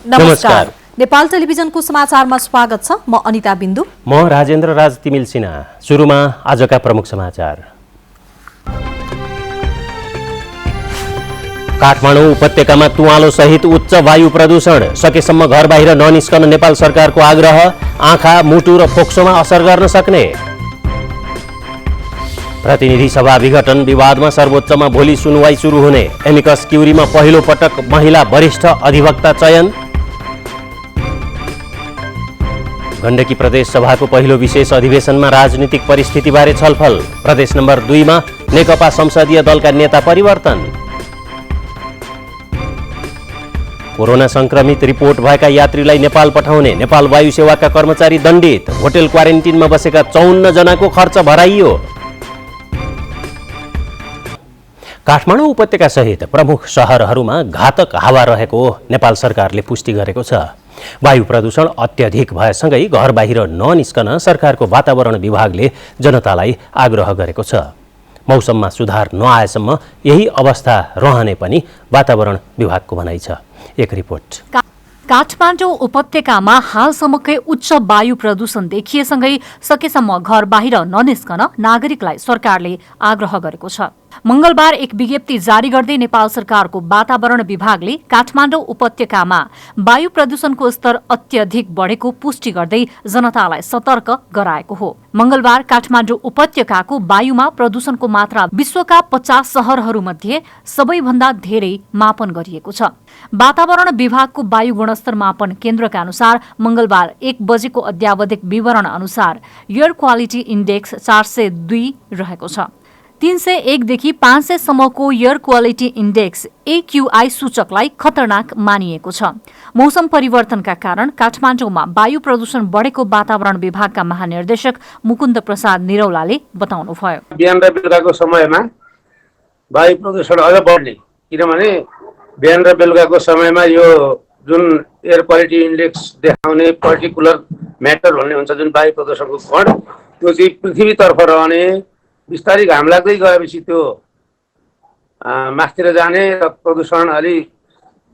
नमस्कार। नेपाल टेलिभिजनको समाचारमा स्वागत छ। म अनिता बिन्दु। म राजेन्द्र राज तिमिल सिन्हा। सुरुमा आजका प्रमुख समाचार। काठमाडौँ उपत्यकामा तुवालो सहित उच्च वायु प्रदूषण, सकेसम्म घर बाहिर ननिस्कन नेपाल सरकारको आग्रह। आँखा, मुटु र फोक्सोमा असर गर्न सक्ने। प्रतिनिधि सभा विघटन विवादमा सर्वोच्चमा भोलि सुनवाई सुरु हुने। एमिकस क्युरीमा पहिलो पटक महिला वरिष्ठ अधिवक्ता चयन। गण्डकी प्रदेश सभाको पहिलो विशेष अधिवेशनमा राजनीतिक परिस्थितिबारे छलफल। प्रदेश नम्बर 2 मा नेकपा संसदीय दलका नेता परिवर्तन। कोरोना संक्रमित रिपोर्ट भएका यात्रीलाई नेपाल पठाउने। नेपाल वायु सेवाका कर्मचारी दण्डित। होटल क्वारेन्टिनमा बसेका 54 जनाको खर्च भराइयो। काठमाडौँ उपत्यका सहित प्रमुख शहरहरूमा घातक हावा रहेको नेपाल सरकारले पुष्टि गरेको छ। वायु प्रदूषण अत्यधिक भएसँगै घर बाहिर ननिस्कन सरकारको वातावरण विभागले जनतालाई आग्रह गरेको छ। मौसममा सुधार नआएसम्म यही अवस्था रहने पनि वातावरण विभागको भनाइ छ। एक रिपोर्ट। काठमाडौँ उपत्यकामा हालसम्मकै उच्च वायु प्रदूषण देखिएसँगै सकेसम्म घर बाहिर ननिस्कन नागरिकलाई सरकारले आग्रह गरेको छ। मंगलबार एक विज्ञप्ति जारी गर्दै नेपाल सरकारको वातावरण विभागले काठमाडौँ उपत्यकामा वायु प्रदूषणको स्तर अत्यधिक बढेको पुष्टि गर्दै जनतालाई सतर्क गराएको हो। मंगलबार काठमाडौँ उपत्यकाको वायुमा प्रदूषणको मात्रा विश्वका 50 शहरहरूमध्ये सबैभन्दा धेरै मापन गरिएको छ। वातावरण विभागको वायु गुणस्तर मापन केन्द्रका अनुसार मंगलबार 1 बजेको अद्यावधिक विवरण अनुसार एयर क्वालिटी इन्डेक्स 402 रहेको छ। 301 देखि 500 सम्मको एयर क्वालिटी इन्डेक्स AQI सूचकलाई खतरनाक मानिएको छ। मौसम परिवर्तनका कारण काठमाडौँमा वायु प्रदूषण बढेको वातावरण विभागका महानिर्देशक मुकुन्द प्रसाद निरौलाले बताउनुभयो। बिहान र बेलुकाको समयमा वायु प्रदूषण अझ बढ्ने, किनभने बिहान र बेलुकाको समयमा यो जुन एयर क्वालिटी इन्डेक्स देखाउने पर्टिकुलर म्याटर भन्ने हुन्छ, जुन वायु प्रदूषणको कण, त्यो चाहिँ पृथ्वीतर्फ रहने, बिस्तारै घाम लाग्दै गएपछि त्यो मास्तिर जाने र प्रदूषण अलि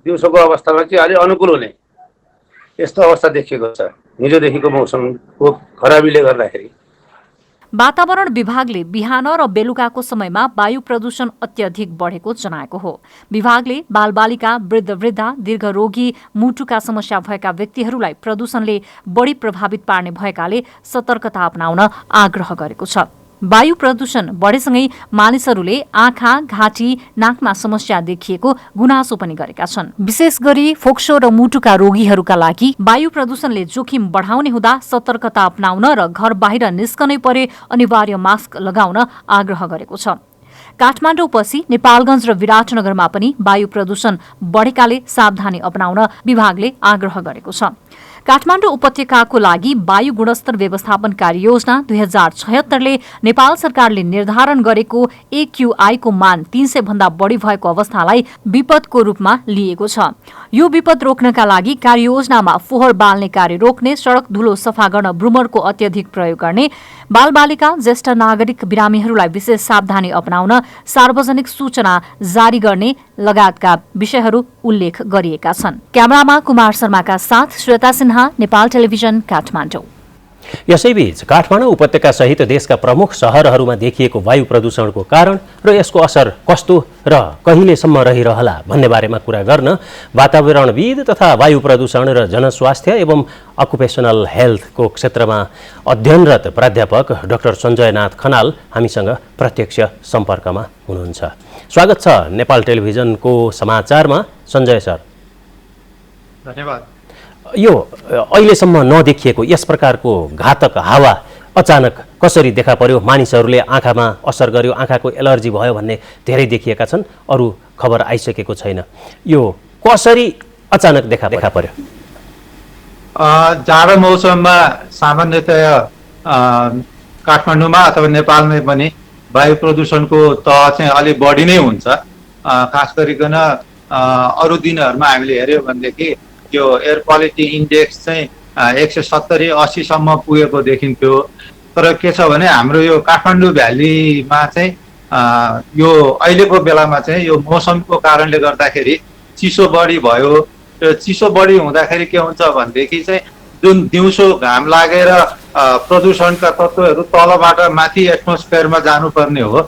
दिउँसोको अवस्थामा चाहिँ अलि अनुकूल हुने यस्तो अवस्था देखिएको छ हिजोदेखिको मौसमको खराबीले गर्दाखेरि। वातावरण विभागले बिहान र बेलुकाको समयमा वायु प्रदूषण अत्यधिक बढेको जनाएको हो। विभागले बालबालिका, वृद्ध-वृद्धा, दीर्घरोगी, मुटुका समस्या भएका व्यक्तिहरूलाई प्रदूषणले बढी प्रभावित पार्ने भएकाले सतर्कता अपनाउन आग्रह गरेको छ। वायु प्रदूषण बढेसँगै मानिसहरूले आँखा, घाँटी, नाकमा समस्या देखिएको गुनासो पनि गरेका छन्। विशेष गरी फोक्सो र मुटुका रोगीहरूका लागि वायु प्रदूषणले जोखिम बढाउने हुँदा सतर्कता अपनाउन र घर बाहिर निस्कनै परे अनिवार्य मास्क लगाउन आग्रह गरेको छ। काठमाडौँपछि नेपालगञ्ज र विराटनगरमा पनि वायु प्रदूषण बढेकाले सावधानी अपनाउन विभागले आग्रह गरेको छ। काठमाडौँ उपत्यकाको लागि वायु गुणस्तर व्यवस्थापन कार्ययोजना 2076 ले नेपाल सरकारले निर्धारण गरेको AQI को मान 300 भन्दा बढी भएको अवस्थालाई विपदको रूपमा लिएको छ। यो विपद रोक्नका लागि कार्ययोजनामा फोहोर बाल्ने कार्य रोक्ने, सड़क धुलो सफा गर्न ब्रुमरको अत्यधिक प्रयोग गर्ने, बालबालिका, ज्येष्ठ नागरिक, बिरामीहरूलाई विशेष सावधानी अपनाउन, सार्वजनिक सूचना जारी गर्ने लगायतका विषयहरू उल्लेख गरिएका छन्। क्यामेरामा कुमार शर्माका साथ श्वेता सिन्हा, नेपाल टेलिभिजन, काठमाडौँ। यसैबीच काठमाडौँ उपत्यका सहित देशका प्रमुख शहरहरूमा देखिएको वायु प्रदूषणको कारण र यसको असर कस्तो र कहिलेसम्म रहिरहला भन्ने बारेमा कुरा गर्न वातावरणविद तथा वायु प्रदूषण र जनस्वास्थ्य एवं अकुपेसनल हेल्थको क्षेत्रमा अध्ययनरत प्राध्यापक डाक्टर सञ्जयनाथ खनाल हामीसँग प्रत्यक्ष सम्पर्कमा हुनुहुन्छ। स्वागत छ नेपाल टेलिभिजनको समाचारमा सञ्जय सर। धन्यवाद। यो अहिलेसम्म नदेखिएको यस प्रकारको घातक हावा अचानक कसरी देखा पर्यो? मानिसहरूले आँखामा असर गर्यो, आँखाको एलर्जी भयो भन्ने धेरै देखिएका छन्, अरू खबर आइसकेको छैन। यो कसरी अचानक देखा पर्यो? जाडो मौसममा सामान्यतया काठमाडौँमा अथवा नेपालमै पनि वायु प्रदूषणको तह चाहिँ अलि बढी नै हुन्छ। खास गरिकन अरू दिनहरूमा हामीले हेऱ्यौँ भनेदेखि यो एयर क्वालिटी इन्डेक्स चाहिँ 170-80 सम्म पुगेको देखिन्थ्यो। तर के छ भने हाम्रो यो काठमाडौँ भ्यालीमा चाहिँ यो अहिलेको बेलामा चाहिँ यो मौसमको कारणले गर्दाखेरि चिसो बढी भयो चिसो बढी हुँदाखेरि के हुन्छ भनेदेखि चाहिँ जुन दिउँसो घाम लागेर प्रदूषणका तत्त्वहरू तलबाट माथि एटमोस्फियरमा जानुपर्ने हो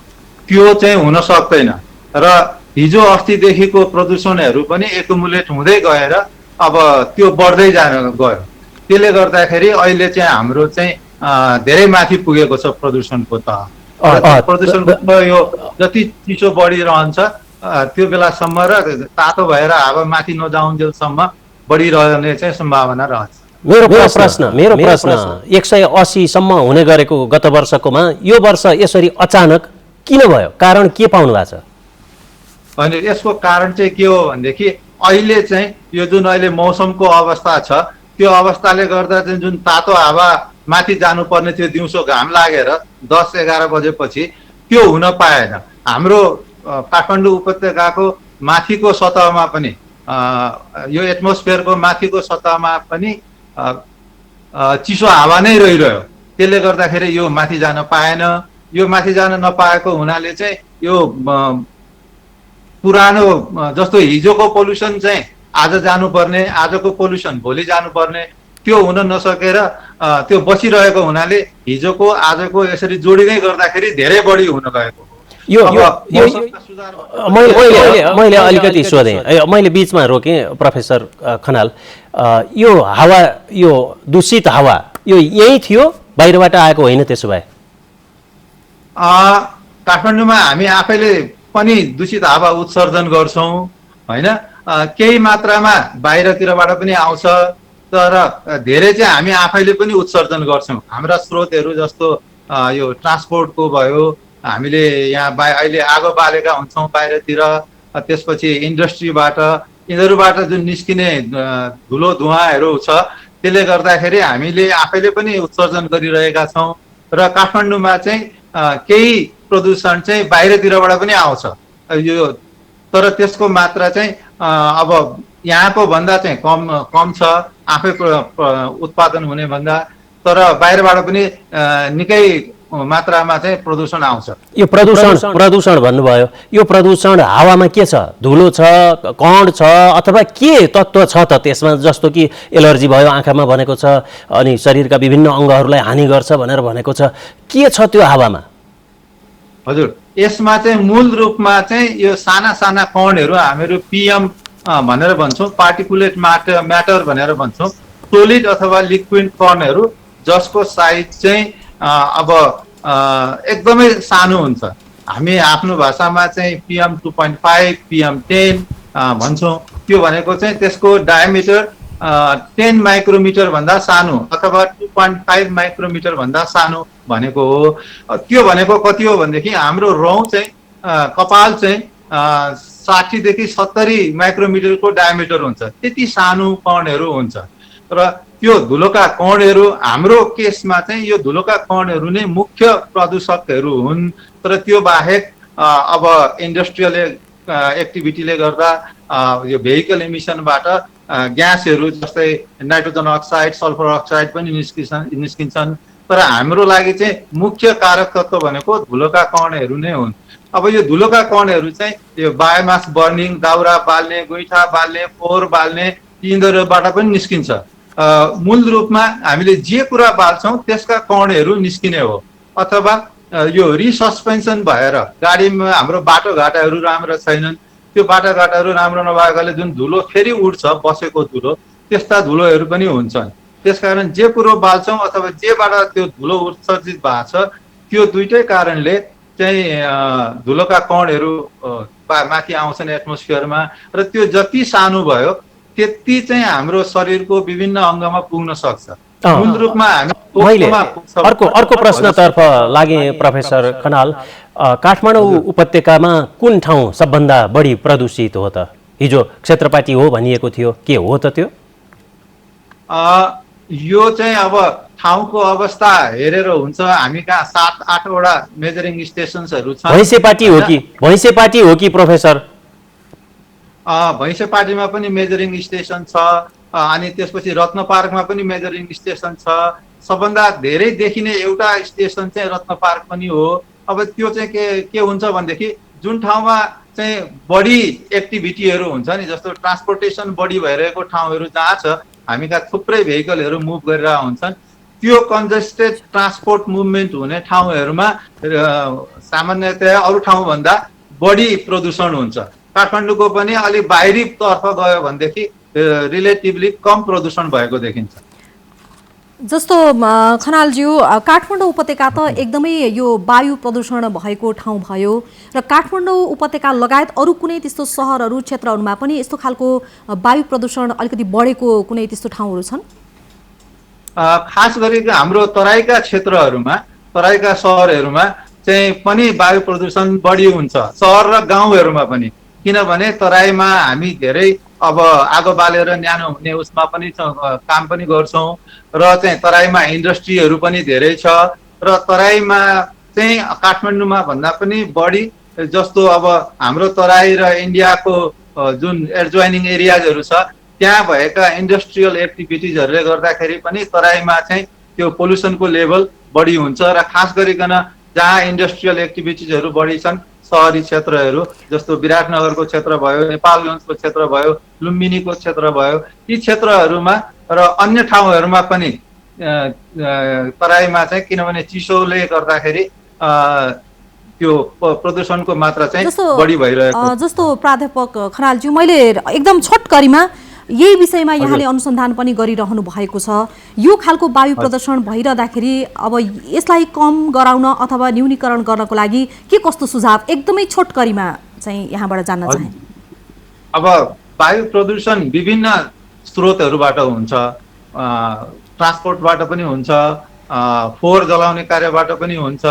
त्यो चाहिँ हुन सक्दैन र हिजो अस्तिदेखिको प्रदूषणहरू पनि एकुमुलेट हुँदै गएर अब त्यो बढ्दै जान गयो। त्यसले गर्दाखेरि अहिले चाहिँ हाम्रो चाहिँ धेरै माथि पुगेको छ प्रदूषणको तह। प्रदूषणको यो जति चिसो बढिरहन्छ त्यो बेलासम्म र तातो भएर हावा माथि नजाउन्जेलसम्म बढिरहने चाहिँ सम्भावना रहन्छ। मेरो प्रश्न 180 सम्म हुने गरेको गत वर्षकोमा यो वर्ष यसरी अचानक किन भयो? कारण के पाउनु भएको छ? अनि यसको कारण चाहिँ के हो भनेदेखि अहिले चाहिँ यो जुन अहिले मौसमको अवस्था छ त्यो अवस्थाले गर्दा चाहिँ जुन तातो हावा माथि जानुपर्ने थियो दिउँसो घाम लागेर 10-11 बजेपछि त्यो हुन पाएन। हाम्रो काठमाडौँ उपत्यकाको माथिको सतहमा पनि यो एटमोस्फियरको माथिको सतहमा पनि चिसो हावा नै रहिरह्यो। त्यसले गर्दाखेरि यो माथि जान पाएन। यो माथि जान नपाएको हुनाले चाहिँ यो पुरानो जस्तो हिजोको पोल्युसन चाहिँ आज जानुपर्ने, आजको पोल्युसन भोलि जानुपर्ने त्यो हुन नसकेर त्यो बसिरहेको हुनाले हिजोको आजको यसरी जोडिँदै गर्दाखेरि धेरै बढी हुन गएको। मैले अलिकति सोधेँ, मैले बिचमा रोकेँ प्रोफेसर खनाल। यो हावा, यो दूषित हावा यो यही थियो, बाहिरबाट आएको होइन? त्यसो भए काठमाडौँमा हामी आफैले पनि दूषित हावा उत्सर्जन गर्छौँ होइन। केही मात्रामा बाहिरतिरबाट पनि आउँछ तर धेरै चाहिँ हामी आफैले पनि उत्सर्जन गर्छौँ। हाम्रा स्रोतहरू जस्तो यो ट्रान्सपोर्टको भयो, हामीले यहाँ अहिले आगो बालेका हुन्छौँ बाहिरतिर, त्यसपछि इन्डस्ट्रीबाट यिनीहरूबाट जुन निस्किने धुलो धुवाँहरू छ त्यसले गर्दाखेरि हामीले आफैले पनि उत्सर्जन गरिरहेका छौँ। र काठमाडौँमा चाहिँ केही प्रदूषण चाहिँ बाहिरतिरबाट पनि आउँछ यो, तर त्यसको मात्रा चाहिँ अब यहाँको भन्दा चाहिँ कम छ आफै उत्पादन हुने भन्दा, तर बाहिरबाट पनि निकै मात्रामा चाहिँ प्रदूषण आउँछ। यो प्रदूषण भन्नुभयो, यो प्रदूषण हावामा के छ? धुलो छ, कण छ, अथवा के तत्त्व छ त त्यसमा? जस्तो कि एलर्जी भयो आँखामा भनेको छ, अनि शरीरका विभिन्न अङ्गहरूलाई हानि गर्छ भनेर भनेको छ। के छ त्यो हावामा? हजुर, यसमा चाहिँ मूल रूपमा चाहिँ यो साना साना कणहरू हामीहरू पिएम भनेर भन्छौँ, पार्टिकुलेट म्याटर भनेर भन्छौँ, सोलिड अथवा लिक्विड कणहरू जसको साइज चाहिँ अब एकदमै सानो हुन्छ। हामी आफ्नो भाषामा चाहिँ PM 2.5, PM 10 भन्छौँ। त्यो भनेको चाहिँ त्यसको डायमिटर 10 माइक्रोमिटर भन्दा सानो अथवा 2.5 माइक्रोमिटर भन्दा सानो भनेको हो। त्यो भनेको कति हो भनेदेखि हाम्रो रौँ चाहिँ कपाल चाहिँ 60 देखि 70 माइक्रोमिटरको डायमिटर हुन्छ, त्यति सानो कणहरू हुन्छ। र त्यो धुलोका कणहरू हाम्रो केसमा चाहिँ यो धुलोका कणहरू नै मुख्य प्रदूषकहरू हुन्। तर त्यो बाहेक अब इन्डस्ट्रियल एक्टिभिटीले गर्दा यो भेहिकल इमिसनबाट ग्यासहरू जस्तै नाइट्रोजन अक्साइड, सल्फर अक्साइड पनि निस्किन्छन्। तर हाम्रो लागि चाहिँ मुख्य कारक तत्त्व भनेको धुलोका कणहरू नै हुन्। अब यो धुलोका कणहरू चाहिँ यो बायोमास बर्निङ, दाउरा बाल्ने, गोइठा बाल्ने, फोहोर बाल्ने यिनीहरूबाट पनि निस्किन्छ। मूल रूपमा हामीले जे कुरा बाल्छौँ त्यसका कणहरू निस्किने हो। अथवा यो रिसस्पेन्सन भएर गाडीमा हाम्रो बाटोघाटाहरू राम्रो छैनन्, त्यो बाटोघाटाहरू राम्रो नभएकोले जुन धुलो फेरि उठ्छ बसेको धुलो, त्यस्ता धुलोहरू पनि हुन्छन्। त्यसकारण जे कुरो बाल्छौँ अथवा जेबाट त्यो धुलो उत्सर्जित भएको छ त्यो दुइटै कारणले चाहिँ धुलोका कणहरू माथि आउँछन् एटमोस्फियरमा। र त्यो जति सानो भयो त्यति चाहिँ हाम्रो शरीरको विभिन्न अङ्गमा पुग्न सक्छ। मूल रूपमा मैले अर्को प्रश्नतर्फ लागेँ प्रोफेसर खनाल। काठमाडौँ उपत्यकामा कुन ठाउँ सबभन्दा बढी प्रदूषित हो त? हिजो क्षेत्रपाटी हो भनिएको थियो, के हो त त्यो? यो चाहिँ अब ठाउँको अवस्था हेरेर हुन्छ। हामी कहाँ 7-8 वटा मेजरिङ स्टेसन्सहरू छन्। भैँसेपाटी हो कि प्रोफेसर? भैँसेपाटीमा पनि मेजरिङ स्टेसन छ, अनि त्यसपछि रत्न पार्कमा पनि मेजरिङ स्टेसन छ। सबभन्दा धेरै देखिने एउटा स्टेसन चाहिँ रत्न पार्क पनि हो। अब त्यो चाहिँ के हुन्छ भनेदेखि जुन ठाउँमा चाहिँ बढी एक्टिभिटीहरू हुन्छ नि, जस्तो ट्रान्सपोर्टेसन बढी भइरहेको ठाउँहरू जहाँ छ, हामी कहाँ थुप्रै भेहिकलहरू मुभ गरिरहेका हुन्छन्, त्यो कन्जेस्टेड ट्रान्सपोर्ट मुभमेन्ट हुने ठाउँहरूमा सामान्यतया अरू ठाउँभन्दा बढी प्रदूषण हुन्छ। काठमाडौँको पनि अलिक बाहिरी तर्फ गयो भनेदेखि रिलेटिभली कम प्रदूषण भएको देखिन्छ। जस्तो खनालज्यू, काठमाडौँ उपत्यका त एकदमै यो वायु प्रदूषण भएको ठाउँ भयो र काठमाडौँ उपत्यका लगायत अरू कुनै त्यस्तो सहरहरू क्षेत्रहरूमा पनि यस्तो खालको वायु प्रदूषण अलिकति बढेको कुनै त्यस्तो ठाउँहरू छन्? खास गरी हाम्रो तराईका क्षेत्रहरूमा, तराईका सहरहरूमा चाहिँ पनि वायु प्रदूषण बढी हुन्छ, सहर र गाउँहरूमा पनि। किनभने तराईमा हामी धेरै अब आगो बालेर न्यानो हुने उसमा पनि काम पनि गर्छौँ र चाहिँ तराईमा इन्डस्ट्रीहरू पनि धेरै छ र तराईमा चाहिँ काठमाडौँमा भन्दा पनि बढी, जस्तो अब हाम्रो तराई र इन्डियाको जुन एडजोइनिङ एरियाजहरू छ त्यहाँ भएका इन्डस्ट्रियल एक्टिभिटिजहरूले गर्दाखेरि पनि तराईमा चाहिँ त्यो पोल्युसनको लेभल बढी हुन्छ र खास गरिकन जहाँ इन्डस्ट्रियल एक्टिभिटिजहरू बढी छन्, सहरी क्षेत्रहरू जस्तो विराटनगरको क्षेत्र भयो, नेपालगञ्जको क्षेत्र भयो, लुम्बिनीको क्षेत्र भयो, यी क्षेत्रहरूमा र अन्य ठाउँहरूमा पनि तराईमा चाहिँ किनभने चिसोले गर्दाखेरि त्यो प्रदूषणको मात्रा चाहिँ बढी भइरहेको। जस्तो प्राध्यापक खनालज्यू, मैले एकदम छोटकरीमा यही विषयमा यहाँले अनुसन्धान पनि गरिरहनु भएको छ। यो खालको वायु प्रदूषण भइरहँदाखेरि अब यसलाई कम गराउन अथवा न्यूनीकरण गर्नको लागि के कस्तो सुझाव एकदमै छोटकरीमा चाहिँ यहाँबाट जान्न चाहे? अब वायु प्रदूषण विभिन्न स्रोतहरूबाट हुन्छ, ट्रान्सपोर्टबाट पनि हुन्छ, फोहोर जलाउने कार्यबाट पनि हुन्छ,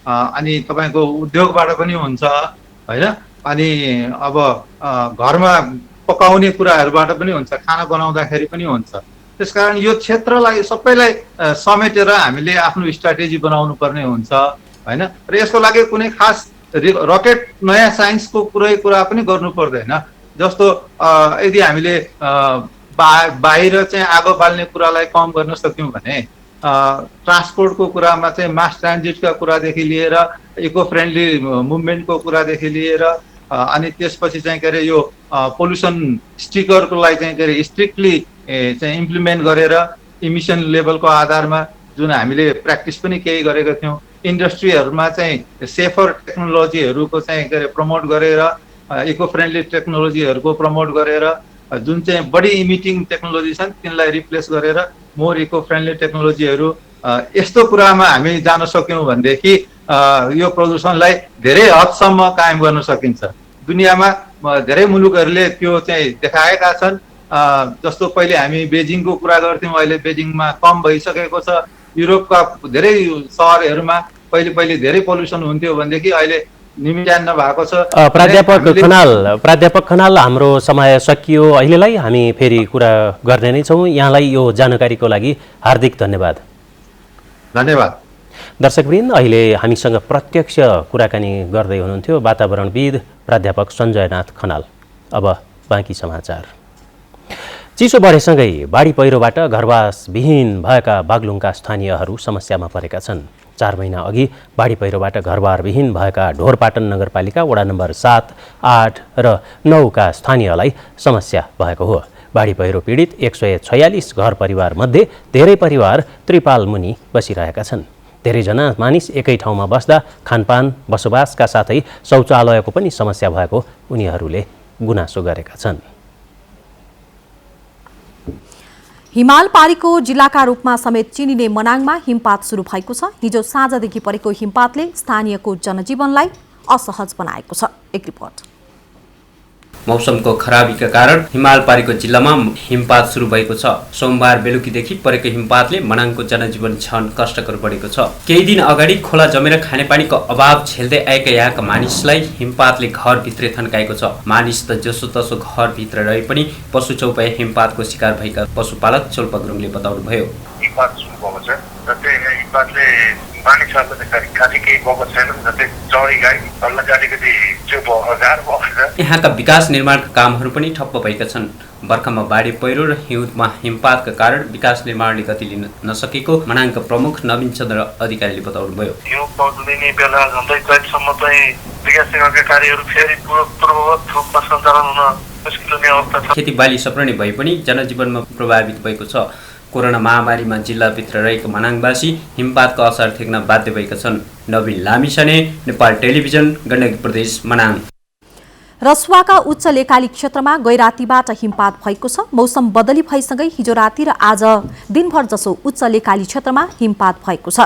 अनि तपाईँको उद्योगबाट पनि हुन्छ होइन, अनि अब घरमा पकाउने कुराहरूबाट पनि हुन्छ, खाना बनाउँदाखेरि पनि हुन्छ। त्यसकारण यो क्षेत्रलाई सबैलाई समेटेर हामीले आफ्नो स्ट्राटेजी बनाउनु पर्ने हुन्छ होइन। र यसको लागि कुनै खास रकेट नयाँ साइन्सको कुरा पनि गर्नु पर्दैन। जस्तो यदि हामीले बाहिर चाहिँ आगो बाल्ने कुरालाई कम गर्न सक्यौँ भने ट्रान्सपोर्टको कुरामा चाहिँ मास ट्रान्जिटका कुरादेखि लिएर इको फ्रेन्डली मुभमेन्टको कुरादेखि लिएर अनि त्यसपछि चाहिँ के अरे यो पोल्युसन स्टिकरको लागि चाहिँ के अरे स्ट्रिक्टली चाहिँ इम्प्लिमेन्ट गरेर इमिसन लेभलको आधारमा जुन हामीले प्र्याक्टिस पनि केही गरेका थियौँ, इन्डस्ट्रीहरूमा चाहिँ सेफर टेक्नोलोजीहरूको चाहिँ के अरे प्रमोट गरेर, इको फ्रेन्डली टेक्नोलोजीहरूको प्रमोट गरेर, जुन चाहिँ बढी इमिटिङ टेक्नोलोजी छन् तिनलाई रिप्लेस गरेर मोर इको फ्रेन्डली टेक्नोलोजीहरू, यस्तो कुरामा हामी जान सक्यौँ भनेदेखि यो प्रदूषणलाई धेरै हदसम्म कायम गर्न सकिन्छ। दुनियाँमा धेरै मुलुकहरूले त्यो चाहिँ देखाएका छन्। जस्तो पहिले हामी बेजिङको कुरा गर्थ्यौँ, अहिले बेजिङमा कम भइसकेको छ। युरोपका धेरै सहरहरूमा पहिले धेरै पोल्युसन हुन्थ्यो भनेदेखि अहिले निमित्यान्न भएको छ। प्राध्यापक खनाल, हाम्रो समय सकियो अहिलेलाई, हामी फेरि कुरा गर्ने नै छौँ। यहाँलाई यो जानकारीको लागि हार्दिक धन्यवाद। धन्यवाद। दर्शकवृन्द, अहिले हामीसँग प्रत्यक्ष कुराकानी गर्दै हुनुहुन्थ्यो वातावरणविद प्राध्यापक सञ्जयनाथ खनाल। अब बाँकी समाचार। चिसो बढेसँगै बाढी पहिरोबाट घरवासविहीन भएका बागलुङका स्थानीयहरू समस्यामा परेका छन्। 4 महिना अघि बाढी पहिरोबाट घरबारविहीन भएका ढोरपाटन नगरपालिका वडा नम्बर 7, 8 र 9 का स्थानीयलाई समस्या भएको हो। बाढी पहिरो पीडित 146 घर परिवार मध्ये धेरै परिवार त्रिपाल मुनि बसिरहेका छन्। धेरैजना मानिस एकै ठाउँमा बस्दा खानपान, बसोबासका साथै शौचालयको पनि समस्या भएको उनीहरूले गुनासो गरेका छन्। हिमालपारीको जिल्लाका रूपमा समेत चिनिने मनाङमा हिमपात सुरु भएको छ। हिजो साँझदेखि परेको हिमपातले स्थानीयको जनजीवनलाई असहज बनाएको छ। एक रिपोर्ट। मौसमको खराबीका कारण हिमालपारीको जिल्लामा हिमपात सुरु भएको छ। सोमबार बेलुकीदेखि परेको हिमपातले मनाङको जनजीवन झन कष्टकर बढेको छ। केही दिन अगाडि खोला जमेर खानेपानीको अभाव झेल्दै आएका यहाँका मानिसलाई हिमपातले घरभित्रै थन्काएको छ। मानिस त जसोतसो घरभित्र रहे पनि पशु चौपाई हिमपातको शिकार भएका पशुपालक चोल्पा गुरुङले बताउनुभयो। हिमपात सुरु भएको छ र त्यही हिमपातले मानिसहरूलाई चाहिँ खासै केही भएको छैन। जस्तै चौरी गाई हल्ला जातिको त्यो गाह्रो भएको छ। यहाँका विकास निर्माणका कामहरू पनि ठप्प भएका छन्। बर्खामा बाढी पहिरो र हिउँदमा हिमपातका कारण विकास निर्माणले गति लिन नसकेको मनाङका प्रमुख नवीन चन्द्र अधिकारीले बताउनुभयो। यो पौड्ने बेला झन्डै चैतसम्म चाहिँ विकास सेवाका कार्यहरू फेरि पूर्ववत रूपमा सञ्चालन हुन मुस्किल हुने अवस्था छ। खेतीबाली सप्रणी भए पनि जनजीवनमा प्रभावित भएको छ। कोरोना महामारीमा जिल्लाभित्र रहेको मनाङवासी हिमपातको असर थेक्न बाध्य भएका छन्। नवीन लामिछाने, नेपाल टेलिभिजन, गण्डकी प्रदेश, मनाङ। रसुवाका उच्च लेकाली क्षेत्रमा गैरातीबाट हिमपात भएको छ। मौसम बदली भएसँगै हिजो राति र आज दिनभर जसो उच्च लेकाली क्षेत्रमा हिमपात भएको छ।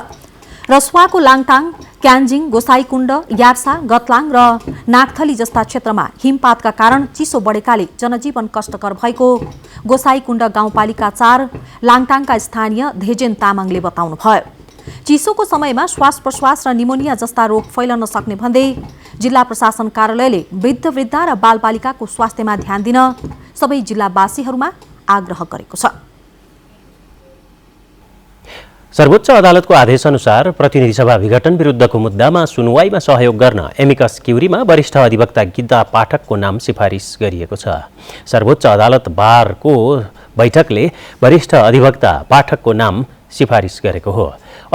रसुवाको लाङटाङ, क्यान्जिङ, गोसाईकुण्ड, यार्सा, गतलाङ र नागथली जस्ता क्षेत्रमा हिमपातका कारण चिसो बढेकाले जनजीवन कष्टकर भएको गोसाईकुण्ड गाउँपालिका 4 लाङटाङका स्थानीय धेजेन तामाङले बताउनुभयो। चिसोको समयमा श्वास प्रश्वास र निमोनिया जस्ता रोग फैलन सक्ने भन्दै जिल्ला प्रशासन कार्यालयले वृद्ध र बालबालिकाको स्वास्थ्यमा ध्यान दिन सबै जिल्लावासीहरूमा आग्रह गरेको छ। सर्वोच्च अदालतको आदेशअनुसार प्रतिनिधि सभा विघटन विरुद्धको मुद्दामा सुनवाईमा सहयोग गर्न एमिकस क्युरीमा वरिष्ठ अधिवक्ता गीता पाठकको नाम सिफारिस गरिएको छ। सर्वोच्च अदालत बारको बैठकले वरिष्ठ अधिवक्ता पाठकको नाम सिफारिस गरेको हो।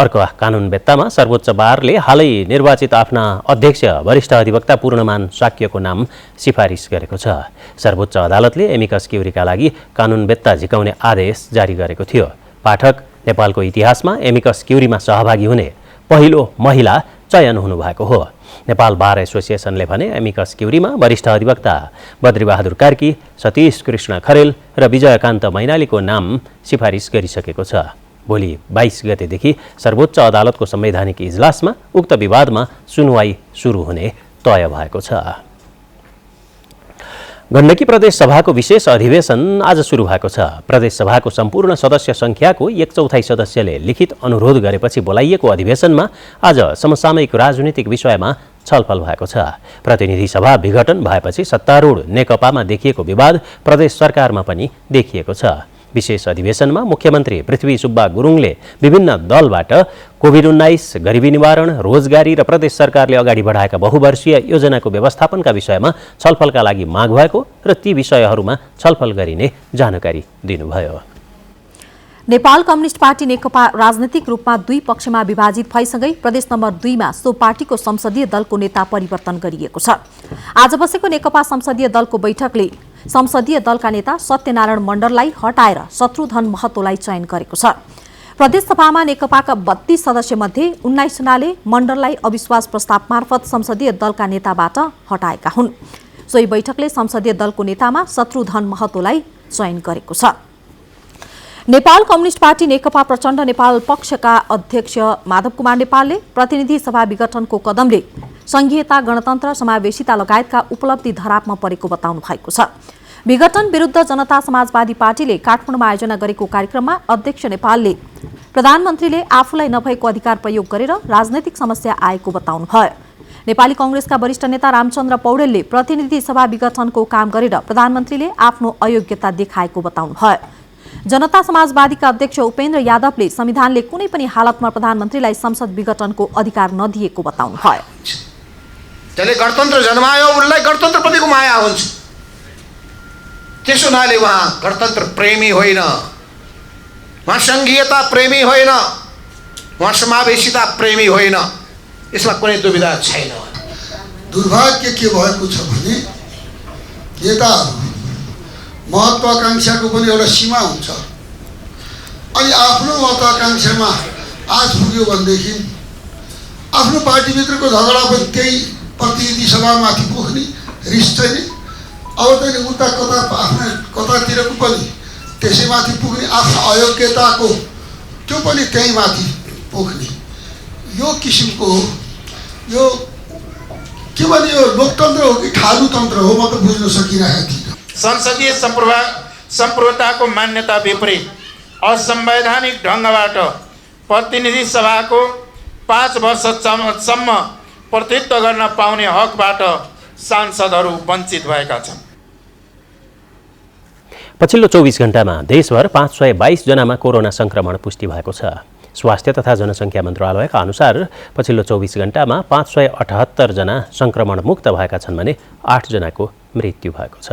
अर्को कानुनवेत्तामा सर्वोच्च बारले हालै निर्वाचित आफ्ना अध्यक्ष वरिष्ठ अधिवक्ता पूर्णमान साक्यको नाम सिफारिस गरेको छ। सर्वोच्च अदालतले एमिकस क्युरीका लागि कानुनवेत्ता झिकाउने आदेश जारी गरेको थियो। पाठक नेपालको इतिहासमा एमिकस क्युरीमा सहभागी हुने पहिलो महिला चयन हुनुभएको हो। नेपाल बार एसोसिएसनले भने एमिकस क्युरीमा वरिष्ठ अधिवक्ता बद्रीबहादुर कार्की, सतीश कृष्ण खरेल र विजयकान्त मैनालीको नाम सिफारिस गरिसकेको छ। भोलि 22 गतेदेखि सर्वोच्च अदालतको संवैधानिक इजलासमा उक्त विवादमा सुनवाई सुरु हुने तय भएको छ। गण्डकी प्रदेश सभाको विशेष अधिवेशन आज सुरु भएको छ। प्रदेश सभाको सम्पूर्ण सदस्य संख्याको 1/4 सदस्यले लिखित अनुरोध गरेपछि बोलाइएको अधिवेशनमा आज समसामयिक राजनीतिक विषयमा छलफल भएको छ। प्रतिनिधि सभा विघटन भएपछि सत्तारूढ नेकपामा देखिएको विवाद प्रदेश सरकारमा पनि देखिएको छ। विशेष अधिवेशनमा मुख्यमन्त्री पृथ्वी सुब्बा गुरुङले विभिन्न दलबाट कोभिड-19, गरिबी निवारण, रोजगारी र प्रदेश सरकारले अगाडि बढाएका बहुवर्षीय योजनाको व्यवस्थापनका विषयमा छलफलका लागि माग भएको र ती विषयहरूमा छलफल गरिने जानकारी दिनुभयो। नेपाल कम्युनिस्ट पार्टी नेकपा राजनीतिक रूपमा दुई पक्षमा विभाजित भएसँगै प्रदेश नम्बर 2 मा सो पार्टीको संसदीय दलको नेता परिवर्तन गरिएको छ। आज बसेको नेकपा संसदीय दलको बैठकले संसदीय दलका नेता सत्यनारायण मण्डललाई हटाएर शत्रुधन महतोलाई चयन गरेको छ। प्रदेश सभामा नेकपाका 32 सदस्यमध्ये 19 जनाले मण्डललाई अविश्वास प्रस्ताव मार्फत संसदीय दलका नेताबाट हटाएका हुन्। सोही बैठकले संसदीय दलको नेतामा शत्रुधन महतोलाई चयन गरेको छ। नेपाल कम्युनिस्ट पार्टी नेकपा प्रचण्ड नेपाल पक्षका अध्यक्ष माधव कुमार नेपालले प्रतिनिधि सभा विघटनको कदमले संघीयता, गणतन्त्र, समावेशिता लगायतका उपलब्धि धरापमा परेको बताउनु भएको छ। विघटन विरुद्ध जनता समाजवादी पार्टीले काठमाडौँमा आयोजना गरेको कार्यक्रममा अध्यक्ष नेपालले प्रधानमन्त्रीले आफूलाई नभएको अधिकार प्रयोग गरेर राजनैतिक समस्या आएको बताउनुभयो। नेपाली कांग्रेसका वरिष्ठ नेता रामचन्द्र पौडेलले प्रतिनिधि सभा विघटनको काम गरेर प्रधानमन्त्रीले आफ्नो अयोग्यता देखाएको बताउनुभयो। जनता समाजवादीका अध्यक्ष उपेन्द्र यादवले संविधानले कुनै पनि हालतमा प्रधानमन्त्रीलाई संसद विघटनको अधिकार नदिएको बताउनुभयो। जसले गणतन्त्र जन्मायो उनलाई गणतन्त्रप्रतिको माया हुन्छ। त्यसो हुनाले उहाँ गणतन्त्र प्रेमी होइन, उहाँ संघीयता प्रेमी होइन, उहाँ समावेशिता प्रेमी होइन। यसमा कुनै दुविधा छैन। दुर्भाग्य के भएको छ भने नेताहरू महत्वाकांक्षाको पनि एउटा सीमा हुन्छ। अनि आफ्नो महत्वाकांक्षामा आज पुग्यो भनेदेखि आफ्नो पार्टीभित्रको झगडा पनि त्यही प्रतिनिधि सभामाथि पुग्ने रिस छैन। अब चाहिँ उता कतातिरको पनि त्यसैमाथि पुग्ने, आफ्नो अयोग्यताको त्यो पनि त्यही माथि पुग्ने, यो किसिमको यो के भने यो लोकतन्त्र हो कि ठालु तन्त्र हो, म त बुझ्न सकिरहेको थिइनँ। संसदीय सम्प्रभुताको मान्यता विपरीत असंवैधानिक ढङ्गबाट प्रतिनिधि सभाको 5 वर्षसम्म प्रतिनिधित्व गर्न पाउने हकबाट सांसदहरू वञ्चित भएका छन्। पछिल्लो 24 घण्टामा देशभर 522 जनामा कोरोना संक्रमण पुष्टि भएको छ। स्वास्थ्य तथा जनसङ्ख्या मन्त्रालयका अनुसार पछिल्लो 24 घण्टामा 578 जना संक्रमण मुक्त भएका छन् भने 8 जनाको मृत्यु भएको छ।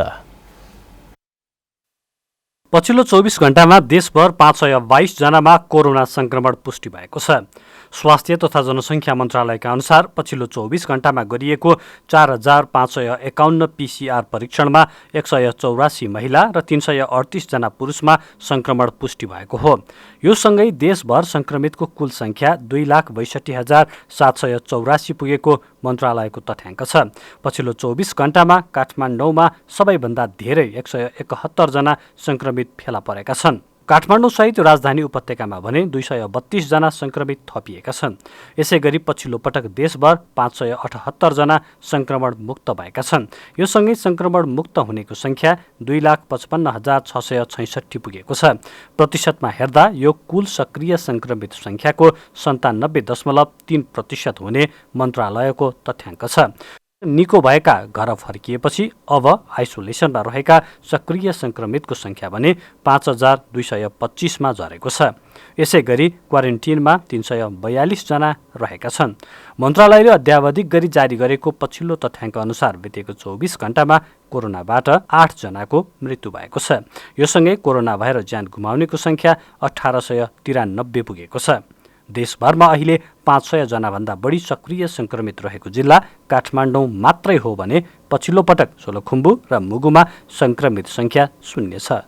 पछिल्लो 24 घण्टामा देशभर 522 जनामा कोरोना संक्रमण पुष्टि भएको छ। स्वास्थ्य तथा जनसङ्ख्या मन्त्रालयका अनुसार पछिल्लो 24 घण्टामा गरिएको 4551 PCR परीक्षणमा 184 महिला र 338 जना पुरुषमा संक्रमण पुष्टि भएको हो। यो सँगै देशभर संक्रमितको कुल संख्या 2,62,784 पुगेको मन्त्रालयको तथ्याङ्क छ। पछिल्लो 24 घण्टामा काठमाडौँमा सबैभन्दा धेरै 171 जना संक्रमित फेला परेका छन्। काठमाडौँसहित राजधानी उपत्यकामा भने 232 जना संक्रमित थपिएका छन्। यसैगरी पछिल्लो पटक देशभर 578 जना संक्रमण मुक्त भएका छन्। यो सँगै संक्रमण मुक्त हुनेको संख्या 2,55,666 पुगेको छ। प्रतिशतमा हेर्दा यो कुल सक्रिय संक्रमित संख्याको 97.3% हुने मन्त्रालयको तथ्याङ्क छ। निको भएका घर फर्किएपछि अब आइसोलेसनमा रहेका सक्रिय संक्रमितको संख्या भने 5,225 मा झरेको छ। यसैगरी क्वारेन्टिनमा 342 जना रहेका छन्। मन्त्रालयले अद्यावधिक गरी जारी गरेको पछिल्लो तथ्याङ्क अनुसार बितेको 24 घण्टामा कोरोनाबाट 8 जनाको मृत्यु भएको छ। यो सँगै कोरोना भएर ज्यान गुमाउनेको संख्या 1893 पुगेको छ। देशभरमा अहिले 500 जनाभन्दा बढी सक्रिय संक्रमित रहेको जिल्ला काठमाडौँ मात्रै हो भने पछिल्लो पटक सोलुखुम्बु र मुगुमा संक्रमित संख्या 0 छ।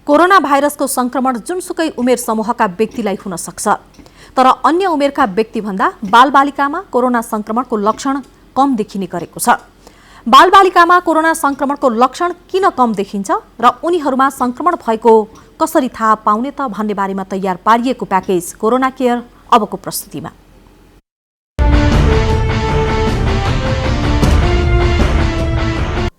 कोरोना भाइरसको संक्रमण जुनसुकै उमेर समूहका व्यक्तिलाई हुन सक्छ, तर अन्य उमेरका व्यक्तिभन्दा बालबालिकामा कोरोना संक्रमणको लक्षण कम देखिने गरेको छ। बालबालिकामा कोरोना संक्रमणको लक्षण किन कम देखिन्छ र उनीहरूमा संक्रमण भएको कसरी थाहा पाउने त भन्ने बारेमा तयार पारिएको प्याकेज कोरोना केयर अबको प्रस्तुतिमा।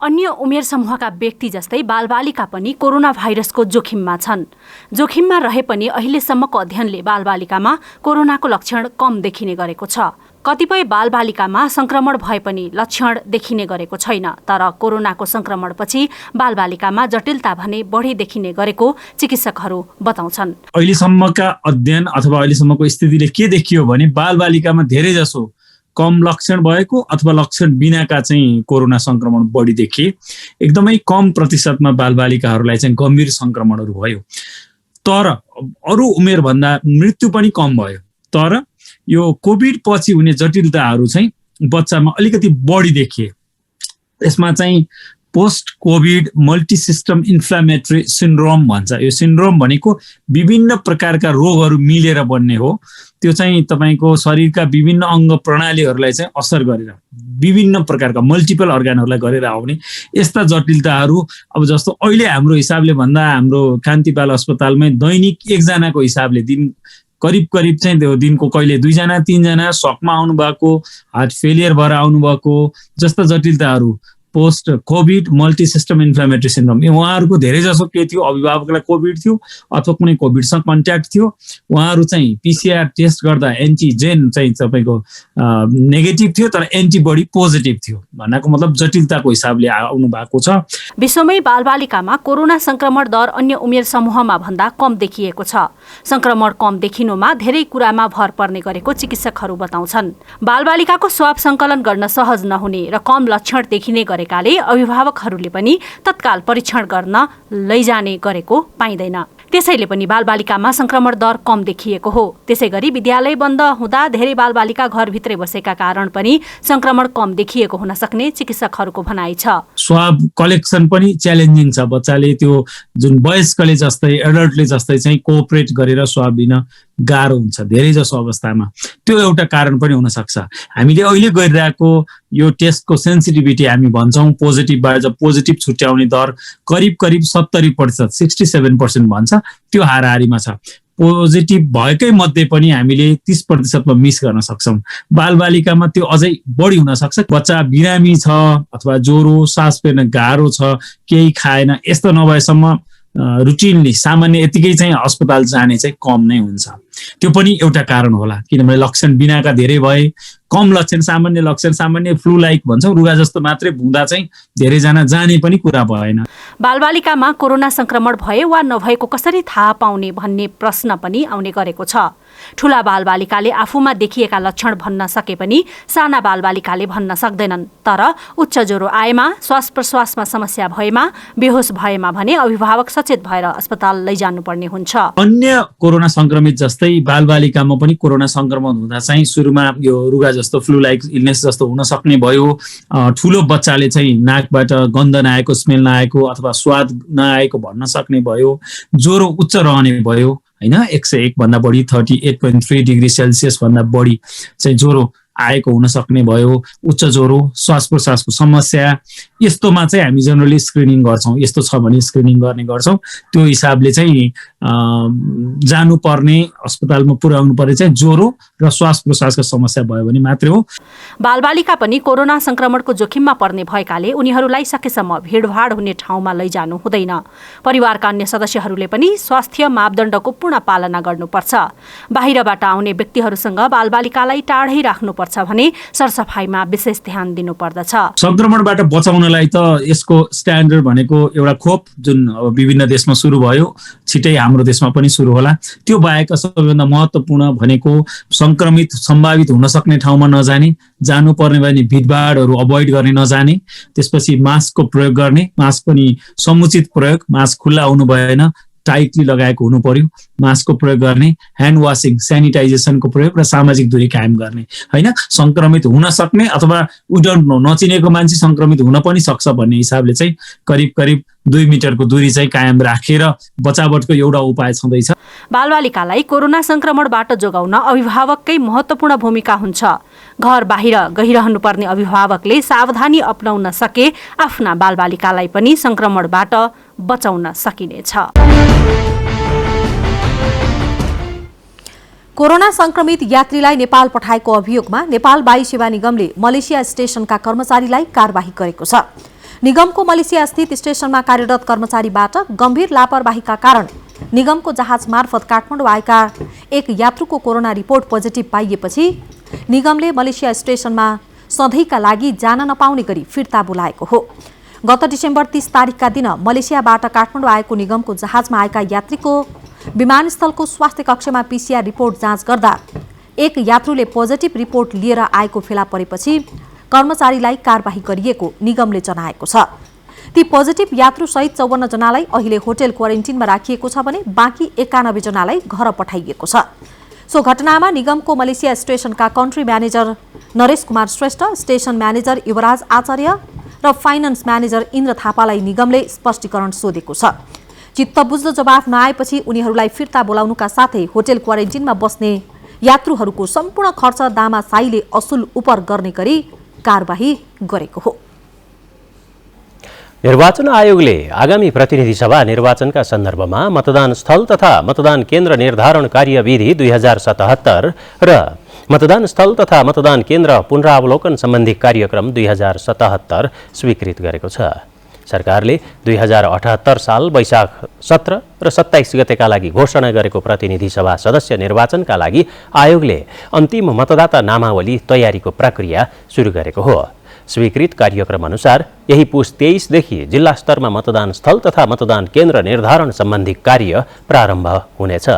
अन्य उमेर समूहका व्यक्ति जस्तै बालबालिका पनि कोरोना भाइरसको जोखिममा छन्। जोखिममा रहे पनि अहिलेसम्मको अध्ययनले बालबालिकामा कोरोनाको लक्षण कम देखिने गरेको छ। कतिपय बालबालिकामा संक्रमण भए पनि लक्षण देखिने गरेको छैन, तर कोरोनाको संक्रमणपछि बालबालिकामा जटिलता भने बढी देखिने गरेको चिकित्सकहरू बताउँछन्। अहिलेसम्मका अध्ययन अथवा अहिलेसम्मको स्थितिले के देखियो भने बालबालिकामा धेरै जसो कम लक्षण भएको अथवा लक्षण बिनाका चाहिँ कोरोना संक्रमण बढी देखिए। एकदमै कम प्रतिशतमा बालबालिकाहरूलाई चाहिँ गम्भीर संक्रमणहरू भयो, तर अरू उमेरभन्दा मृत्यु पनि कम भयो। तर यो कोभिड पछि हुने जटिलताहरू चाहिँ बच्चामा अलिकति बढी देखिए। यसमा चाहिँ पोस्ट कोभिड मल्टिसिस्टम इन्फ्लामेटरी सिन्ड्रोम भन्छ। यो सिन्ड्रोम भनेको विभिन्न प्रकारका रोगहरू मिलेर बन्ने हो। त्यो चाहिँ तपाईँको शरीरका विभिन्न अङ्ग प्रणालीहरूलाई चाहिँ असर गरेर विभिन्न प्रकारका मल्टिपल अर्गानहरूलाई गरेर आउने यस्ता जटिलताहरू। अब जस्तो अहिले हाम्रो हिसाबले भन्दा हाम्रो कान्ति बाल अस्पतालमै दैनिक एकजनाको हिसाबले दिन करिब चाहिँ त्यो दिनको कहिले 2 जना 3 जना सकमा आउनु भएको, हार्ट फेलियर भएर आउनु भएको जस्ता जटिलताहरू पोस्ट कोभिड मल्टिसिस्टम इन्फ्लामेटरी सिन्ड्रोम। उहाँहरूको धेरै जसो के थियो, अभिभावकलाई कोभिड थियो अथवा कुनै कोभिडसँग कन्ट्याक्ट थियो। उहाँहरू चाहिँ पिसिआर टेस्ट गर्दा एन्टिजेन चाहिँ तपाईँको नेगेटिभ थियो तर एन्टिबडी पोजिटिभ थियो। भन्नाको मतलब जटिलताको हिसाबले आउनु भएको छ। विश्वमै बालबालिकामा कोरोना संक्रमण दर अन्य उमेर समूहमा भन्दा कम देखिएको छ। संक्रमण कम देखिनुमा धेरै कुरामा भर पर्ने गरेको चिकित्सकहरू बताउँछन्। बालबालिकाको स्वाब सङ्कलन गर्न सहज नहुने र कम लक्षण देखिने गरेकाले अभिभावकहरूले पनि तत्काल परीक्षण गर्न लैजाने गरेको पाइँदैन। त्यसैले पनि बालबालिकामा संक्रमण दर कम देखिएको हो। त्यसैगरी विद्यालय बन्द हुँदा धेरै बालबालिका घरभित्रै बसेका कारण पनि संक्रमण कम देखिएको हुन सक्ने चिकित्सकहरूको भनाइ छ। स्वाब कलेक्सन पनि च्यालेन्जिङ छ। बच्चाले त्यो जुन वयस्कले जस्तै एडल्टले जस्तै चाहिँ कोअपरेट गरेर स्वाब लिन गाह्रो हुन्छ धेरै जसो अवस्थामा। त्यो एउटा कारण पनि हुन सक्छ। हामीले अहिले गरिरहेको यो टेस्टको सेन्सिटिभिटी हामी भन्छौँ पोजिटिभबाट जब पोजिटिभ छुट्याउने दर करिब 70% 67% भन्छ, त्यो हाराहारीमा छ। पोजिटिभ भएकै मध्ये पनि हामीले 30% मिस गर्न सक्छौँ। बालबालिकामा त्यो अझै बढी हुन सक्छ। बच्चा बिरामी छ अथवा ज्वरो सास फेर्न गाह्रो छ, केही खाएन, यस्तो नभएसम्म रुटिनली सामान्य यतिकै चाहिँ अस्पताल जाने चाहिँ कम नै हुन्छ। त्यो पनि एउटा कारण होला, किनभने लक्षण बिनाका धेरै भए, कम लक्षण सामान्य लक्षण सामान्य फ्लू लाइक भन्छौँ रुगा जस्तो मात्रै हुँदा चाहिँ धेरैजना जाने पनि कुरा भएन। बालबालिकामा कोरोना संक्रमण भए वा नभएको कसरी थाहा पाउने भन्ने प्रश्न पनि आउने गरेको छ। ठूला बालबालिकाले आफूमा देखिएका लक्षण भन्न सके पनि साना बालबालिकाले भन्न सक्दैनन्। तर उच्च ज्वरो आएमा, श्वास प्रश्वासमा समस्या भएमा, बेहोस भएमा भने अभिभावक सचेत भएर अस्पताल लैजानुपर्ने हुन्छ। अन्य कोरोना संक्रमित जस्तै बालबालिकामा पनि कोरोना संक्रमण हुँदा चाहिँ सुरुमा यो रुगा जस्तो फ्लू लाइक इलनेस जस्तो हुन सक्ने भयो। ठुलो बच्चाले चाहिँ नाकबाट गन्ध नआएको, स्मेल नआएको अथवा स्वाद नआएको भन्न सक्ने भयो। ज्वरो उच्च रहने भयो हैन, 101 भन्दा बढी 38.3 डिग्री सेल्सियस भन्दा बढी चाहिँ ज्वरो आएको हुन सक्ने भयो। उच्च ज्वरो, श्वास प्रश्वासको समस्या, यस्तोमा चाहिँ हामी जनरली स्क्रिनिङ गर्छौँ। यस्तो छ भने स्क्रिनिङ गर्ने गर्छौँ। त्यो हिसाबले चाहिँ जानुपर्ने, अस्पतालमा पुर्याउनु पर्ने चाहिँ ज्वरो र श्वास प्रश्वासको समस्या भयो भने मात्रै हो। बालबालिका पनि कोरोना संक्रमणको जोखिममा पर्ने भएकाले उनीहरूलाई सकेसम्म भिडभाड हुने ठाउँमा लैजानु हुँदैन। परिवारका अन्य सदस्यहरूले पनि स्वास्थ्य मापदण्डको पूर्ण पालना गर्नुपर्छ। बाहिरबाट आउने व्यक्तिहरूसँग बालबालिकालाई टाढै राख्नुपर्छ भने सरसफाइमा विशेष ध्यान दिनुपर्दछ। संक्रमणबाट बचाउनलाई त यसको स्ट्यान्डर्ड भनेको एउटा खोप जुन विभिन्न देशमा सुरु भयो, छिटै हाम्रो देशमा पनि सुरु होला। त्यो बाहेक सबैभन्दा महत्त्वपूर्ण भनेको संक्रमित सम्भावित हुन सक्ने ठाउँमा नजाने, जानुपर्ने भने भिडभाडहरू अभोइड गर्ने नजाने, त्यसपछि मास्कको प्रयोग गर्ने, मास्क पनि समुचित प्रयोग, मास्क खुल्ला हुनु भएन, टाइटली लगाएको हुनु पर्यो, मास्कको प्रयोग गर्ने, ह्यान्ड वासिङ सेनिटाइजेसनको प्रयोग र सामाजिक दूरी कायम गर्ने हैन। संक्रमित हुन सक्ने अथवा वी डोन्ट नो, नचिनेको मान्छे संक्रमित हुन पनि सक्छ भन्ने हिसाबले चाहिँ करिब 2 मिटरको दूरी चाहिँ कायम राखेर बचावटको एउटा उपाय छँदैछ। बालबालिकालाई कोरोना संक्रमणबाट जोगाउन अभिभावककै महत्त्वपूर्ण भूमिका हुन्छ। घर बाहिर गइरहनुपर्ने अभिभावकले सावधानी अपनाउन सके आफ्ना बालबालिकालाई पनि संक्रमणबाट बचाउन सकिनेछ। कोरोना संक्रमित यात्रीलाई नेपाल पठाएको अभियोगमा नेपाल वायु सेवा निगमले मलेसिया स्टेशनका कर्मचारीलाई कारबाही गरेको छ। निगमको मलेसिया स्थित स्टेशनमा कार्यरत कर्मचारीबाट गम्भीर लापरवाहीका कारण निगमको जहाज मार्फत काठमाडौँ आएका एक यात्रुको कोरोना रिपोर्ट पोजिटिभ पाइएपछि निगमले मलेसिया स्टेशनमा सधैँका लागि जान नपाउने गरी फिर्ता बोलाएको हो। गत डिसेम्बर 30 तारिकका दिन मलेसियाबाट काठमाडौँ आएको निगमको जहाजमा आएका यात्रीको विमानस्थलको स्वास्थ्य कक्षमा PCR रिपोर्ट जाँच गर्दा एक यात्रुले पोजिटिभ रिपोर्ट लिएर आएको फेला परेपछि कर्मचारीलाई कारबाही गरिएको निगमले जनाएको छ। ती पोजिटिभ यात्रु सहित 54 जनालाई अहिले होटल क्वारेन्टिनमा राखिएको छ भने बाँकी 91 जनालाई घर पठाइएको छ। सो घटनामा निगमको मलेसिया स्टेशनका country manager Naresh Kumar Shrestha, station manager Yuvraj Acharya र फाइनान्स म्यानेजर इन्द्र थापालाई निगमले स्पष्टीकरण सोधेको छ। चित्तबुझ्दो जवाफ नआएपछि उनीहरूलाई फिर्ता बोलाउनुका साथै होटल क्वारेन्टिनमा बस्ने यात्रुहरूको सम्पूर्ण खर्च दामासाईले असुल उपर गर्ने गरी कारबाही गरेको हो। निर्वाचन आयोगले आगामी प्रतिनिधि सभा निर्वाचनका सन्दर्भमा मतदान स्थल तथा मतदान केन्द्र निर्धारण कार्यविधि 2077 र मतदान स्थल तथा मतदान केन्द्र पुनरावलोकन सम्बन्धी कार्यक्रम 2077 स्वीकृत गरेको छ। सरकारले 2078 साल वैशाख 17 र 27 गतेका लागि घोषणा गरेको प्रतिनिधि सभा सदस्य निर्वाचनका लागि आयोगले अन्तिम मतदाता नामावली तयारीको प्रक्रिया सुरु गरेको हो। स्वीकृत कार्यक्रम अनुसार यही पुस 23 देखि जिल्ला स्तरमा मतदान स्थल तथा मतदान केन्द्र निर्धारण सम्बन्धी कार्य प्रारम्भ हुनेछ।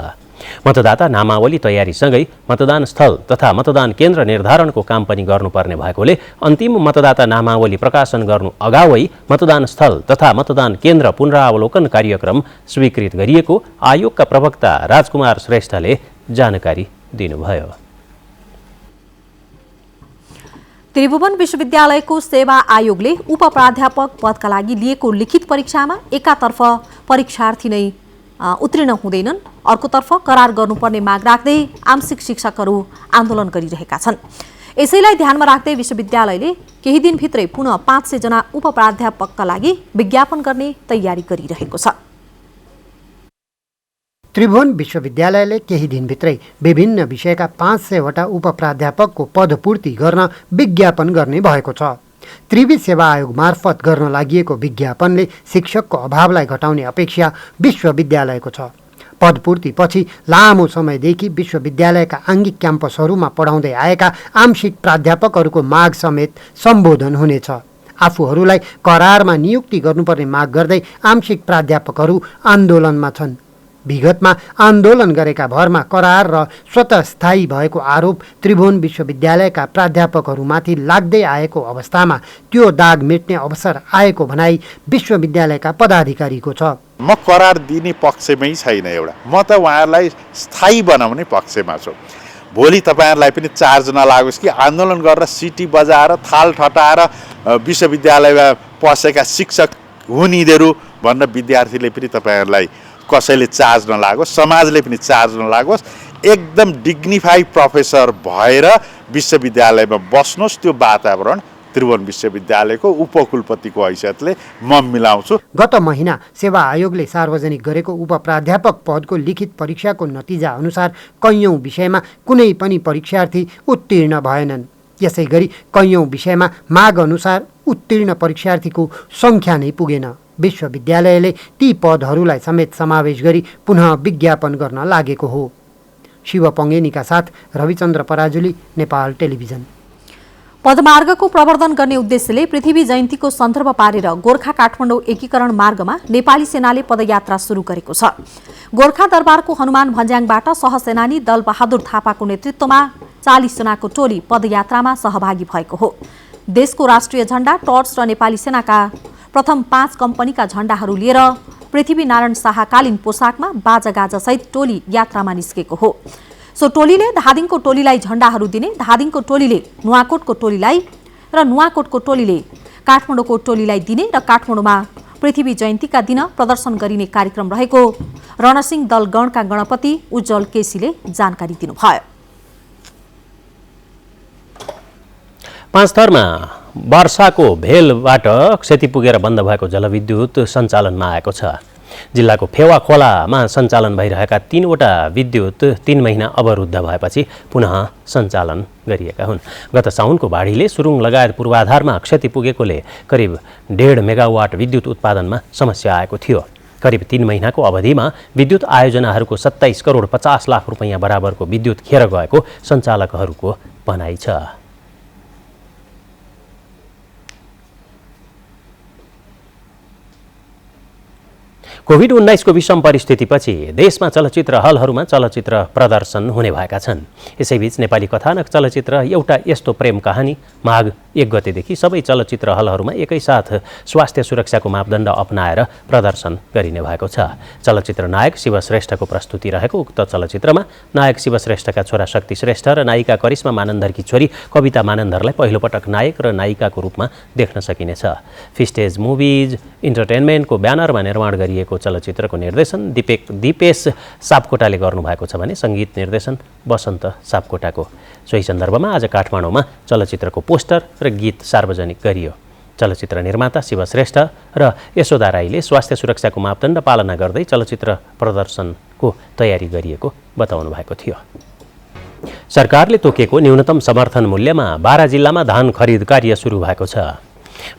मतदाता नामावली तयारीसँगै मतदान स्थल तथा मतदान केन्द्र निर्धारणको काम पनि गर्नुपर्ने भएकोले अन्तिम मतदाता नामावली प्रकाशन गर्नु अगावै मतदान स्थल तथा मतदान केन्द्र पुनरावलोकन कार्यक्रम स्वीकृत गरिएको आयोगका प्रवक्ता राजकुमार श्रेष्ठले जानकारी दिनुभयो। त्रिभुवन विश्वविद्यालयको सेवा आयोगले उपप्राध्यापक पदका लागि लिएको लिखित परीक्षामा एकातर्फ परीक्षार्थी नै उत्तीर्ण हुँदैनन्, अर्कोतर्फ करार गर्नुपर्ने माग राख्दै आंशिक शिक्षकहरू आन्दोलन गरिरहेका छन्। यसैलाई ध्यानमा राख्दै विश्वविद्यालयले केही दिनभित्रै पुनः 500 जना उपप्राध्यापकका लागि विज्ञापन गर्ने तयारी गरिरहेको छ। त्रिभुवन विश्वविद्यालयले केही दिनभित्रै विभिन्न विषयका 500 वटा उपप्राध्यापकको पदपूर्ति गर्न विज्ञापन गर्ने भएको छ। त्रिवी सेवा आयोग मार्फत गर्न लागि विज्ञापनले शिक्षकको अभावलाई घटाउने अपेक्षा विश्वविद्यालयको छ। पदपूर्तिपछि लामो समयदेखि विश्वविद्यालयका आङ्गिक क्याम्पसहरूमा पढाउँदै आएका आंशिक प्राध्यापकहरूको माग समेत सम्बोधन हुनेछ। आफूहरूलाई करारमा नियुक्ति गर्नुपर्ने माग गर्दै आंशिक प्राध्यापकहरू आन्दोलनमा छन्। विगतमा आन्दोलन गरेका भरमा करार र स्वतः स्थायी भएको आरोप त्रिभुवन विश्वविद्यालयका प्राध्यापकहरूमाथि लाग्दै आएको अवस्थामा त्यो दाग मेट्ने अवसर आएको भनाई विश्वविद्यालयका पदाधिकारीको छ। म करार दिने पक्षमै छैन। म त उहाँहरूलाई स्थायी बनाउने पक्षमा छु। भोलि तपाईँहरूलाई पनि चार्ज नलागोस् कि आन्दोलन गरेर सिटी बजाएर थाल ठटाएर विश्वविद्यालयमा पसेका शिक्षक हुन् यिनीहरू भनेर विद्यार्थीले पनि तपाईँहरूलाई कसैले चार्ज नलागोस्, समाजले पनि चार्ज नलागोस्। एकदम डिग्निफाई प्रोफेसर भएर विश्वविद्यालयमा बस्नुहोस्। त्यो वातावरण त्रिभुवन विश्वविद्यालयको उपकुलपतिको हैसियतले म मिलाउँछु। गत महिना सेवा आयोगले सार्वजनिक गरेको उपप्राध्यापक पदको लिखित परीक्षाको नतिजा अनुसार कैयौं विषयमा कुनै पनि परीक्षार्थी उत्तीर्ण भएनन्। यसै गरी कैयौं विषयमा माग अनुसार उत्तीर्ण परीक्षार्थीको सङ्ख्या नै पुगेन। विश्वविद्यालयले ती पदहरूलाई समेत समावेश गरी पुनः विज्ञापन गर्न लागेको हो। शिव पङ्गेनीका साथ रविचन्द्र पराजुली, नेपाल टेलिभिजन। पदमार्गको प्रवर्धन गर्ने उद्देश्यले पृथ्वी जयन्तीको सन्दर्भ पारेर गोर्खा काठमाडौँ एकीकरण मार्गमा नेपाली सेनाले पदयात्रा सुरु गरेको छ। गोर्खा दरबारको हनुमान भन्ज्याङबाट सहसेनानी दलबहादुर थापाको नेतृत्वमा 40 जनाको टोली पदयात्रामा सहभागी भएको हो। देशको राष्ट्रिय झण्डा, टर्च र नेपाली सेनाका प्रथम 5 कम्पनीका झण्डाहरू लिएर पृथ्वीनारायण शाहकालीन पोसाकमा बाजागाजासहित टोली यात्रामा निस्केको हो। सो टोलीले धादिङको टोलीलाई झण्डाहरू दिने, धादिङको टोलीले नुवाकोटको टोलीलाई र नुवाकोटको टोलीले काठमाडौँको टोलीलाई दिने र काठमाडौँमा पृथ्वी जयन्तीका दिन प्रदर्शन गरिने कार्यक्रम रहेको रणसिंह दलगणका गणपति उज्जवल केसीले जानकारी दिनुभयो। पाँचथरमा वर्षाको भेलबाट क्षति पुगेर बन्द भएको जलविद्युत सञ्चालनमा आएको छ। जिल्लाको फेवा खोलामा सञ्चालन भइरहेका 3वटा विद्युत 3 महिना अवरुद्ध भएपछि पुनः सञ्चालन गरिएका हुन्। गत साउनको बाढीले सुरुङ लगायत पूर्वाधारमा क्षति पुगेकोले करिब 1.5 मेगावाट विद्युत उत्पादनमा समस्या आएको थियो। करिब 3 महिनाको अवधिमा विद्युत आयोजनाहरूको 27 करोड 50 लाख रुपैयाँ बराबरको विद्युत खेर गएको सञ्चालकहरूको भनाइ छ। कोभिड-19 को विषम परिस्थितिपछि देशमा चलचित्र हलहरूमा चलचित्र प्रदर्शन हुने भएका छन्। यसैबीच नेपाली कथानक चलचित्र एउटा यस्तो प्रेम कहानी माघ 1 गतेदेखि सबै चलचित्र हलहरूमा एकैसाथ स्वास्थ्य सुरक्षाको मापदण्ड अपनाएर प्रदर्शन गरिने भएको छ। चलचित्र नायक शिव श्रेष्ठको प्रस्तुति रहेको उक्त चलचित्रमा नायक शिव श्रेष्ठका छोरा शक्ति श्रेष्ठ र नायिका करिश्मा मानन्दरकी छोरी कविता मानन्दरलाई पहिलोपटक नायक र नायिकाको रूपमा देख्न सकिनेछ। फिस्टेज मुभिज इन्टरटेनमेन्टको ब्यानरमा निर्माण गरिएको चलचित्रको निर्देशन दिपेश सापकोटाले गर्नुभएको छ भने सङ्गीत निर्देशन वसन्त सापकोटाको। सोही सन्दर्भमा आज काठमाडौँमा चलचित्रको पोस्टर र गीत सार्वजनिक गरियो। चलचित्र निर्माता शिव श्रेष्ठ र यशोदा राईले स्वास्थ्य सुरक्षाको मापदण्ड पालना गर्दै चलचित्र प्रदर्शनको तयारी गरिएको बताउनु भएको थियो। सरकारले तोकेको न्यूनतम समर्थन मूल्यमा बारा जिल्लामा धान खरिद कार्य सुरु भएको छ।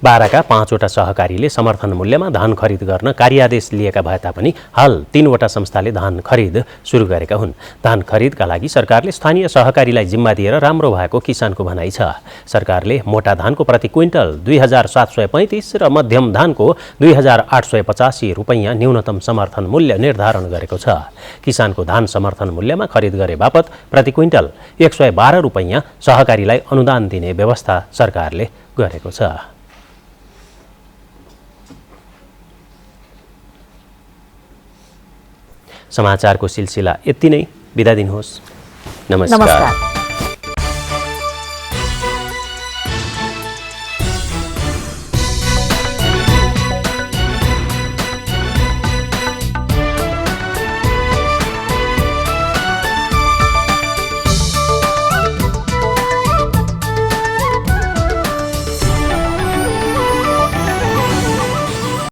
बाराका 5वटा सहकारीले समर्थन मूल्यमा धान खरिद गर्न कार्यादेश लिएका भए तापनि हाल 3वटा संस्थाले धान खरिद सुरु गरेका हुन्। धान खरिदका लागि सरकारले स्थानीय सहकारीलाई जिम्मा दिएर राम्रो भएको किसानको भनाइ छ। सरकारले मोटा धानको प्रति क्विन्टल 2735 र मध्यम धानको 2885 रुपैयाँ न्यूनतम समर्थन मूल्य निर्धारण गरेको छ। किसानको धान समर्थन मूल्यमा खरिद गरे बापत प्रति क्विन्टल 112 रुपैयाँ सहकारीलाई अनुदान दिने व्यवस्था सरकारले गरेको छ। समाचारको सिलसिला यति नै। बिदा दिनुहोस्। नमस्कार।